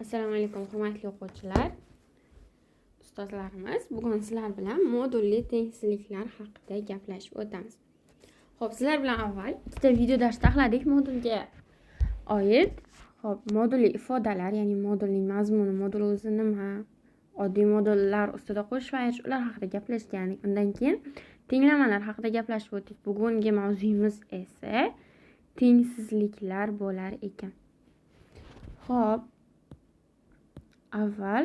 Assalomu alaykum hurmatli o'quvchilar, ustozlarimiz. Bugun sizlar bilan modulli tengsizliklar haqida gaplashib o'tamiz. Xo'p, sizlar bilan avval ikkita video dars taxladik modulga oid. Xo'p, modulli ifodalar, ya'ni modulning mazmuni, modul o'zi nima, oddiy modullar ustida qo'shish va ayirish ular haqida gaplashgandik. Undan keyin tenglamalar haqida gaplashib o'tdik. Bugungi mavzuyimiz esa tengsizliklar bo'lar ekan. Xo'p, avval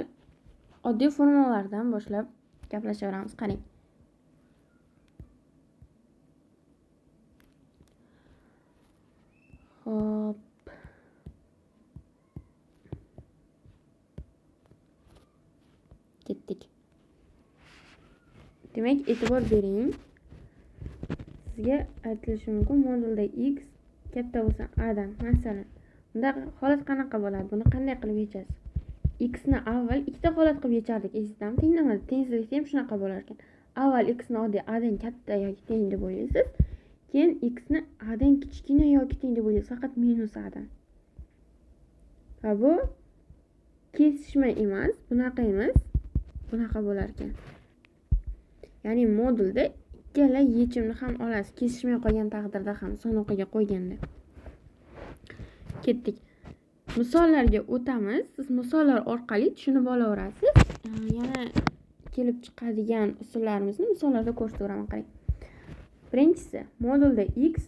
oddiy formulalardan boshlab gaplashaveramiz. Qarang. Xo'p. Ketdik. Demak, e'tibor bering. Sizga aytilishi mumkin, modulda x katta bo'lsa a dan, masalan, bunda holat qanaqa bo'ladi? Buni qanday qilib yechasiz? X ni avval ikkita holat qilib yechardik. Esingizmi? Tenglamada tengizlikda ham shunaqa bo'lar ekan. Avval x ni oddiy a dan katta yoki teng deb o'ylaysiz. Keyin x ni a dan kichkina yoki teng deb o'ylaysiz, faqat minus a dan. Va bu kesishma emas, bunaqa emas, bunaqa bo'lar ekan. Ya'ni modulda ikkala yechimni ham olasiz, kesishmay qolgan taqdirda ham, sanoqaga qo'yganda. Ketdik. Misollarga o'tamiz. Siz misollar orqali tushunib olaverasiz. Yana kelib chiqadigan usullarimizni misollarda ko'rsataveraman. Qarang. Birinchisi, modulda x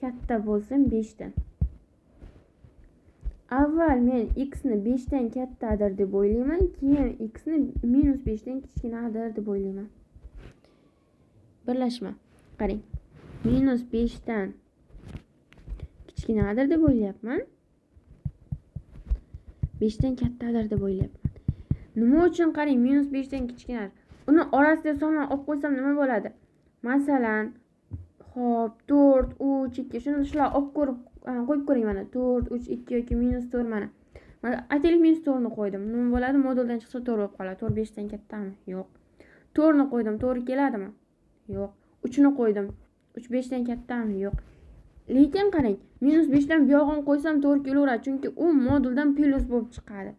katta bo'lsin 5 dan. Avval men x ni 5 dan kattadir deb o'ylayman, keyin x ni minus 5 dan kichkinadir deb o'ylayman. Birlashma. Qarang. Minus 5 dan kichkinadir deb o'ylayapman. 5 dan kattadir deb o'ylayapman. Nima uchun qarang, minus 5 dan kichkinadir? Uni orasiga sonlarni olib qo'ysam nima bo'ladi? Masalan, xo'p, 4, 3, 2 shuni shular olib qo'yib ko'ring mana. 4, 3, 2 yoki minus 4 mana. Mana aytaylik minus 4 ni qo'ydim. Nima bo'ladi? Moduldan chiqsa 4 bo'lib qoladi. 4 5 dan kattami? Yo'q. 4 ni qo'ydim, to'g'ri keladimi? Yo'q. 3 ni qo'ydim. 3 5 dan kattami? Yo'q. Lekin qarang, minus 5 dan bu yog'ini qo'ysam to'g'ri kelaveradi, chunki u moduldan plus bo'lib chiqadi.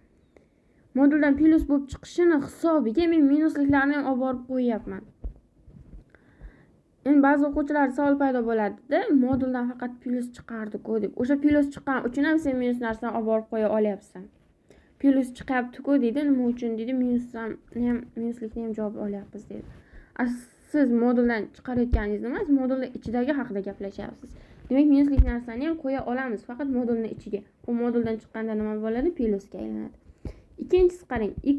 Moduldan plus bo'lib chiqishini hisobiga men minusliklarni ham olib borib qo'yapman. Endi ba'zi o'quvchilar savol paydo bo'ladi-da, moduldan faqat plus chiqardi-ku deb. O'sha plus chiqqan uchun ham sen minus narsani olib borib qo'ya olyapsan. Plus chiqyapti-ku deydi, nima uchun deydi, minuslikni ham javob olyapmiz deydi. Siz moduldan chiqarayotganingiz emas, modulda ichidagi haqida gaplashyapsiz. Demak, minuslik narsani ham qo'ya olamiz, faqat modulning ichiga. U moduldan chiqqanda nima bo'ladi? Plusga aylanadi. Ikkinchisi qarang, x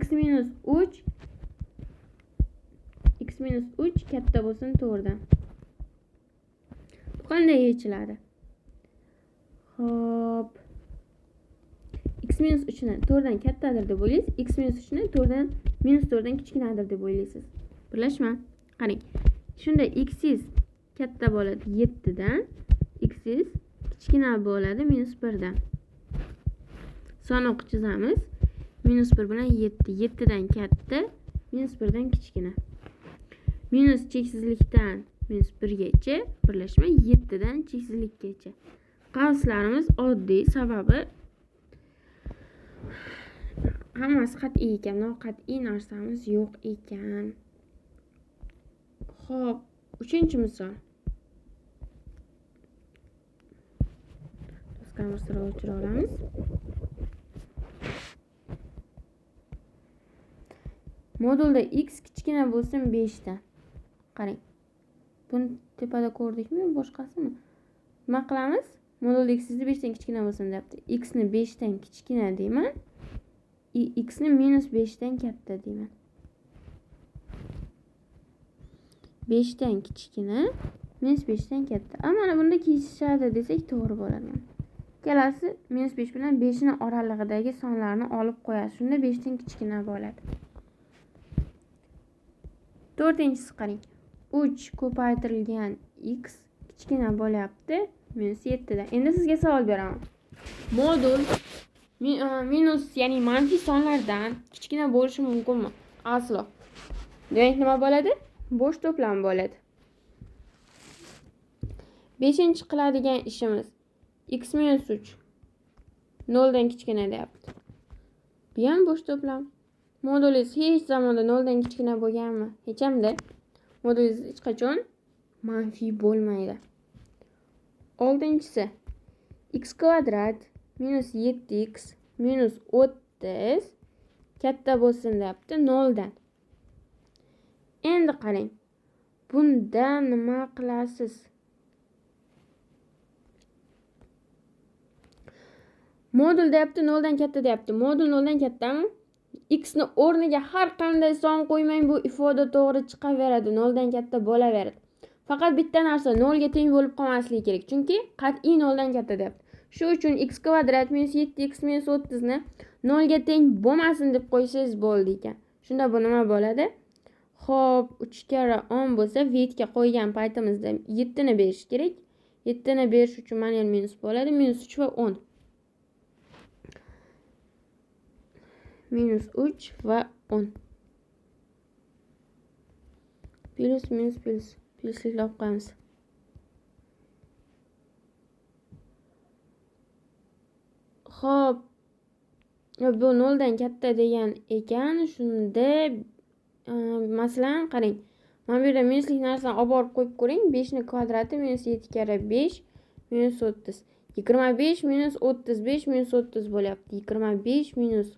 minus 3 katta bo'lsin 4 dan. Bu qanday yechiladi? Xo'p. X minus 3 ni 4 dan kattadir deb o'ylaysiz, x minus 3 ni minus 4 dan kichkinadir deb o'ylaysiz. Birlashma. Qarang. Shunda x'siz katta bo'ladi 7 dan, x'siz kichkina bo'ladi minus 1 dan. Sanoq chizamiz. Minus 1 bilan 7. 7 dan katta, minus 1 dan kichkina. Minus cheksizlikdan minus 1 gacha, birlashma 7 dan cheksizlikgacha. Qavslarimiz oddiy, sababi hammasi qat'iy ekan, noqat'iy narsamiz yo'q ekan. Xo'p, 3-misol. Doskani sira o'chira olamiz. Modulda x kichkina bo'lsin 5 dan. Qarang. Buni tepada ko'rdikmi, boshqasimi? Nima qilamiz? Modulda x 5 dan kichkina bo'lsin deyapti. X ni 5 dan kichkina deyman. X ni minus 5 dan katta deyman. 5 dan kichkina, minus 5 dan katta. Mana bunda kesishadi desak to'g'ri bo'ladi. Kelasi minus 5 bilan 5 ni oralig'idagi sonlarni olib qo'yasiz. Shunda 5 dan kichkina bo'ladi. 4-inchisi qarang. 3 ko'paytirilgan x kichkina bo'lyapti minus 7 dan. Endi sizga savol beraman. Modul minus, ya'ni manfiy sonlardan kichkina bo'lishi mumkinmi? Aslo. Demak, nima bo'ladi? Bo'sh to'plam bo'ladi. 5-chi qiladigan ishimiz x minus 3 0 dan kichkina deyapti. Bu ham bo'sh to'plam. Modulingiz hech zamonda 0 dan kichkina bo'lganmi? Hech hamda modulingiz hech qachon manfiy bo'lmaydi. 6-si x kvadrat minus 7x minus 30 katta bo'lsin deyapti 0 dan. Endi qarang. Bunda nima qilasiz? Modul deyapti 0 dan katta deyapti. Modul 0 dan kattami? X ni o'rniga har qanday son qo'ymang, bu ifoda to'g'ri chiqaveradi, 0 dan katta bo'laveradi. Faqat bitta narsa 0 ga teng bo'lib qolmasligi kerak, chunki qat'iy 0 dan katta deyapti. Shu uchun x kvadrat minus 7x minus 30 ni 0 ga teng bo'lmasin deb qo'ysangiz bo'ldi ekan. Shunda bu nima bo'ladi? Xo'p, 3 kara 10 bo'lsa, vetga qo'ygan paytimizda 7 ni berish kerak. 7 ni berish uchun manual minus bo'ladi, minus 3 va 10. Minus 3 va 10. Plus minus plus. Plusliklab qo'yamiz. Xo'p. Bu 0 dan katta degan ekan. Shunda masalan qarang. Mana bu yerda minuslik narsani olib borib qo'yib ko'ring. 5 ni kvadrati minus 7 kara 5 minus 30. 25 minus 35 minus 30 bo'lyapti. 25 minus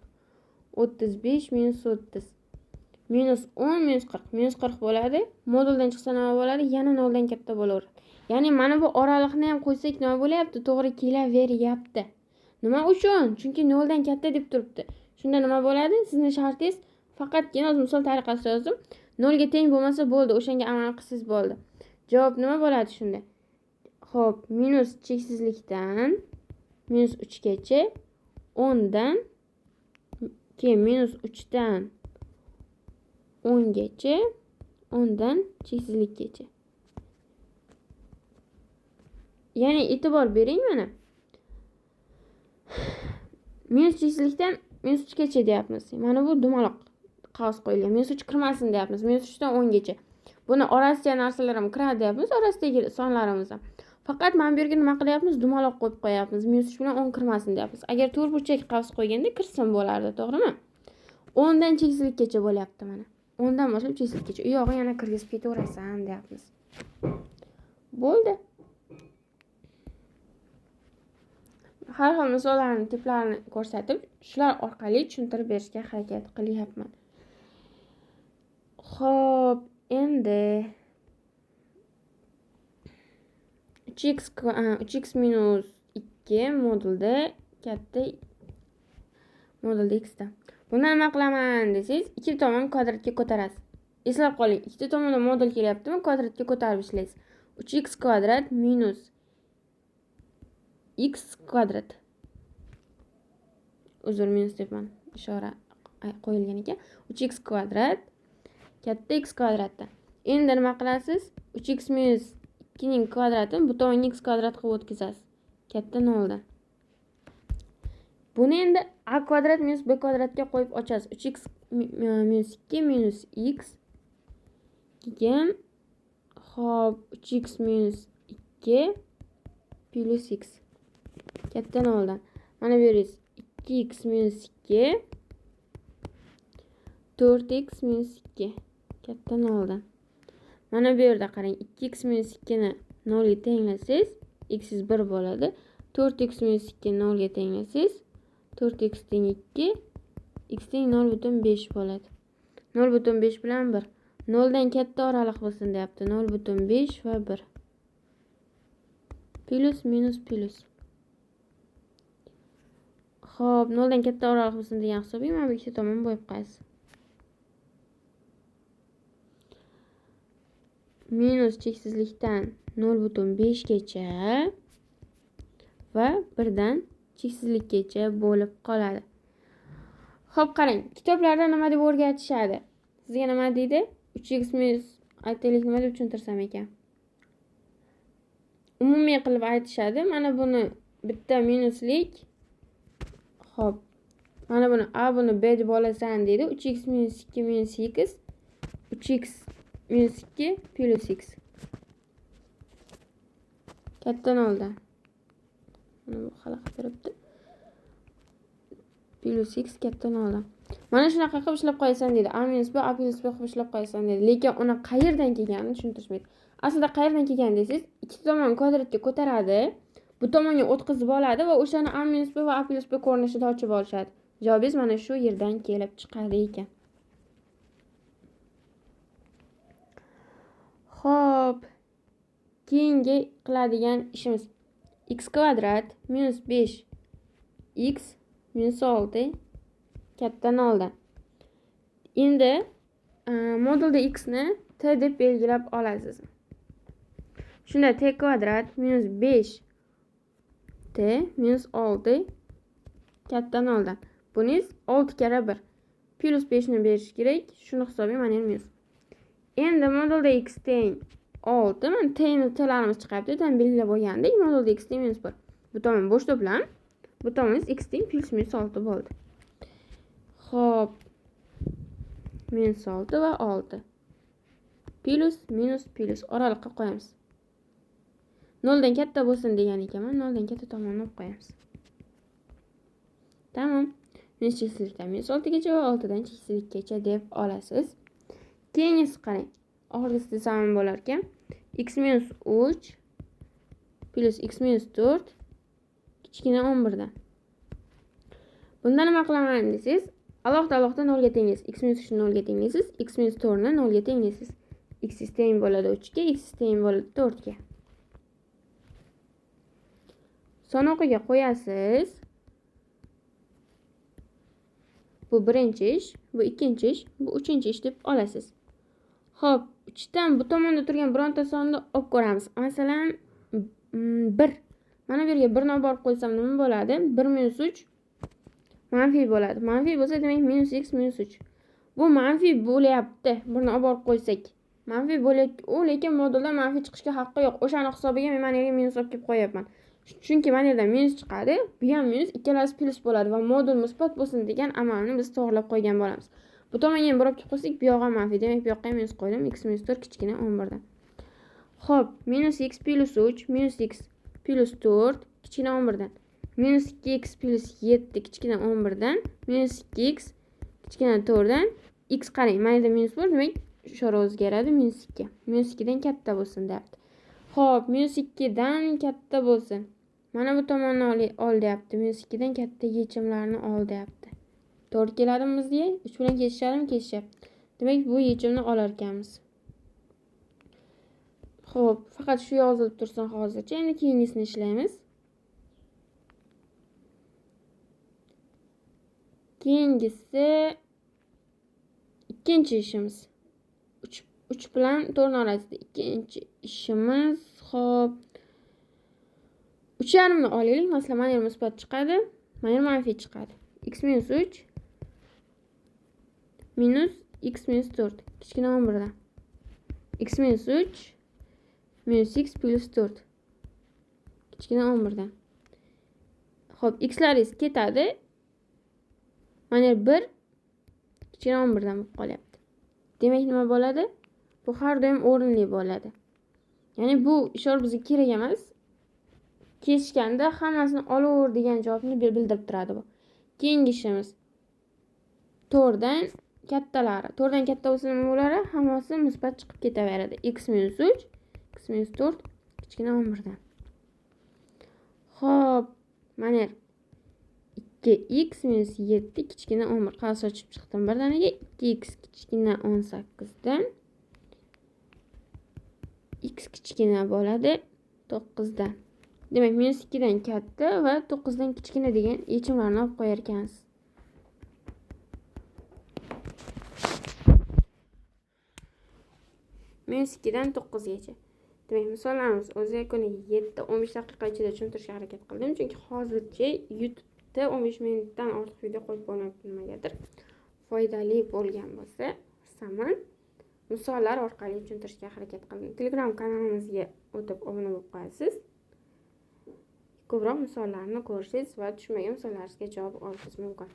35 minus 30. Minus 10 minus 40. Minus 40 bo'ladi. Moduldan chiqsa nima bo'ladi? Yana 0 dan katta bo'laveradi. Ya'ni mana bu oraliqni ham qo'ysak nima bo'lyapti? To'g'ri kelaveryapti. Nima uchun? Chunki 0 dan katta deb turibdi. Shunda nima bo'ladi? Sizning shartingiz faqatgina misol tariqasida yozdim. 0 ga teng bo'lmasa bo'ldi. O'shanga amal qilsangiz bo'ldi. Javob nima bo'ladi shunda? Xo'p, minus cheksizlikdan minus 3 gacha 10 dan keyin minus 3 dan 10 gacha 10 dan cheksizlikgacha. Ya'ni e'tibor bering mana. Minus cheksizlikdan minus 3 gacha deyapmiz. Mana bu dumaloq qavs qo'yilgan. Minus 3 kirmasin deyapmiz. Minus 3 dan 10 gacha. Buni orasiga narsalar ham kiradi deyapmiz. Orasidagi sonlarimiz ham. Faqat mana bu yerga nima qilyapmiz? Dumaloq qo'yib qo'yapmiz. Minus 3 bilan 10 kirmasin deyapmiz. Agar to'rtburchak qavs qo'yganda kirsin bo'lardi, to'g'rimi? 10 dan cheksizlikgacha bo'lyapti mana. 10 dan boshlab cheksizlikgacha. U yog'i yana kirgizib ketaverasan deyapmiz. Bo'ldi. Har xil misollarning tiplarini ko'rsatib, shular orqali tushuntirib berishga harakat qilyapman. Xo'p, endi 3x minus 2 modulda katta modulda x da. Buni nima qilaman desangiz, ikki tomon kvadratga ko'tarasiz. Eslab qoling, ikkita tomonda modul kelyaptimi? Kvadratga ko'tarib ishlaysiz. 3x kvadrat minus x kvadrat. Uzr, minus debman. Ishora qo'yilgan ekan. 3x kvadrat katta x kvadratdan. Endi nima qilasiz? 3x minus 2 ning kvadratini bu tomonga x kvadrat qilib o'tkazasiz. Katta 0 dan. Buni endi a kvadrat minus b kvadratga qo'yib ochasiz. 3x minus 2 minus x keyin hop 3x minus 2 plus x katta 0 dan. Mana bu yeringiz 2x minus 2 4x minus 2 katta 0 dan. Mana bu yerda qarang, 2x minus 2 ni 0 ga tenglasangiz x 1 bo'ladi. 4x minus 2 0 ga tenglasangiz 4x teng 2 x teng 0,5 bo'ladi. 0,5 bilan 1. 0 dan katta oraliq bo'lsin deyapti. 0,5 va 1. Plus minus plus. Xo'p, 0 dan katta oraliq bo'lsin degan hisobga mana bu ikkita tomon bo'yib qo'yasiz. Minus cheksizlikdan 0,5 gacha va 1 dan cheksizlikgacha bo'lib qoladi. Xo'p, qarang, kitoblarda nima deb o'rgatishadi? Sizga nima deydi? 3x minus aytaylik, nima deb tushuntirsam ekan? Umumiy qilib aytishadi. Mana buni bitta minuslik. Xo'p. Mana buni a, buni b deb olasan deydi. 3x minus 2 minus x 3x minus 2 plus x. Katta 0 dan. Mana bu xalaqit turibdi. plus x katta 0. Mana shunaqa qilib ishlab qo'yasan dedi. A minus b, a plus b qilib ishlab qo'yasan dedi. Lekin uni qayerdan kelganini tushuntirishmaydi. Aslida qayerdan kelgan desangiz, ikkita tomon kvadratga ko'taradi, bu tomonga o'tkazib oladi va o'shani a minus b va a plus b ko'rinishida ochib olishadi. Javobingiz mana shu yerdan kelib chiqadi ekan. Xo'p, keyingi qiladigan ishimiz x kvadrat minus 5 x minus 6 katta 0 dan. Endi modulda x ni t deb belgilab olasiz. Shunda t kvadrat minus 5 t minus 6 katta 0 dan. Buningiz 6 kara 1 plus 5 ni berish kerak. Shuni hisobiga mana minus. Endi modulda x teng 6. Mana t'larimiz chiqyapti. Tan belgilab olgandik. Modulda x teng minus 1. Bu tomon bo'sh to'plam. Bu tomonimiz x teng plus minus 6 bo'ldi. Xo'p. Minus 6 va 6. Plus minus plus oraliqqa qo'yamiz. 0 dan katta bo'lsin degan ekanman. 0 dan katta tomonni olib qo'yamiz. Tamam. Minus cheksilikdan minus 6 gacha va 6 dan cheksilikgacha deb olasiz. Keyingisi qarang. Oxirgisi samim bo'lar ekan. X minus 3 plus x minus 4 kichkina 11 dan. Bunda nima qilaman desangiz, alohida 0 ga tenglaysiz. X minus 3 ni 0 ga tenglaysiz. X minus 4 ni 0 ga tenglaysiz. X teng bo'ladi 3 ga, x teng bo'ladi 4 ga. Son o'qiga qo'yasiz. Bu birinchi ish, bu ikkinchi ish, bu uchinchi ish deb olasiz. Xo'p, 3 dan bu tomonda turgan bironta sonni olib ko'ramiz. Masalan, 1. Mana bu yerga 1 ni olib borib qo'ysam nima bo'ladi? 1 minus 3 manfiy bo'ladi. Manfiy bo'lsa, demak minus x minus 3. Bu manfiy bo'lyapti. Buni olib borib qo'ysak, manfiy bo'lyapti. Lekin modulda manfiy chiqishga haqqi yo'q. O'shani hisobiga men mana yerga minus olib kelib qo'yapman. Chunki mana yerdan minus chiqadi, bu ham minus, ikkalasi plus bo'ladi va modul musbat bo'lsin degan amalni biz to'g'rilab qo'ygan bo'lamiz. Bu tomonga ham borib kelib qo'ysak, bu yoqqa manfiy. Demak, bu yoqqa minus qo'ydim. X minus 4 kichkina 11 dan. Xo'p, minus x plus 3 minus x plus 4 kichkina 11 dan. Minus 2x plus 7 kichkina 11 dan. Minus 2x kichkina 4 dan. X qarang, mana yerda minus bor, demak ishora o'zgaradi, minus 2. Minus 2 dan katta bo'lsin deyapti. Xo'p, minus 2 dan katta bo'lsin. Mana bu tomonni ol deyapti. Minus 2 dan katta yechimlarni ol deyapti. To'g'ri keladimi bizga? 3 bilan kesishadimi? Kesishyapti. Demak, bu yechimni olar ekanmiz. Xo'p, faqat shu yozilib tursin hozircha. Endi keyingisini ishlaymiz. Keyingisi ikkinchi ishimiz. 3 bilan 4 orasida ikkinchi ishimiz. Xo'p. 3,5 ni olaylik. Masalan, mana yer musbat chiqadi, mana yer manfiy chiqadi. X minus 3 minus x minus 4 kichkina 11 dan. X minus 3 minus x plus 4 kichkina 11 dan. Xo'p, x'laringiz ketadi. Mana yer 1 kichkina 11 dan bo'lib qolyapti. Demak, nima bo'ladi? Bu har doim o'rinli bo'ladi. Ya'ni bu ishora bizga kerak emas. Kesishganda hammasini olaver degan javobni bildirib turadi bu. Keyingi ishimiz 4 dan kattalari. 4 dan katta bo'lsa nima bo'ladi? Hammasi musbat chiqib ketaveradi. X minus 3, x minus 4 kichkina 11 dan. Xo'p, mana yer 2x minus 7 kichkina 11. Qarshi ochib chiqdim bir danaga. 2x kichkina 18 dan. X kichkina bo'ladi 9 dan. Demak, minus 2 dan katta va 9 dan kichkina degan yechimlarni olib qo'yar ekansiz. Minus 2 dan 9 gacha. Demak, misollarimiz o'z yakuniga 7-15 daqiqa ichida tushuntirishga harakat qildim. Chunki hozircha YouTube'da 15 minutdan ortiq video qo'yib bo'lmayapti nimagadir. Foydali bo'lgan bo'lsa, hisoban misollar orqali tushuntirishga harakat qildim. Telegram kanalimizga o'tib obuna bo'lib qo'yasiz. Ko'proq misollarni ko'rishingiz va tushunmagan misollaringizga javob olishingiz mumkin.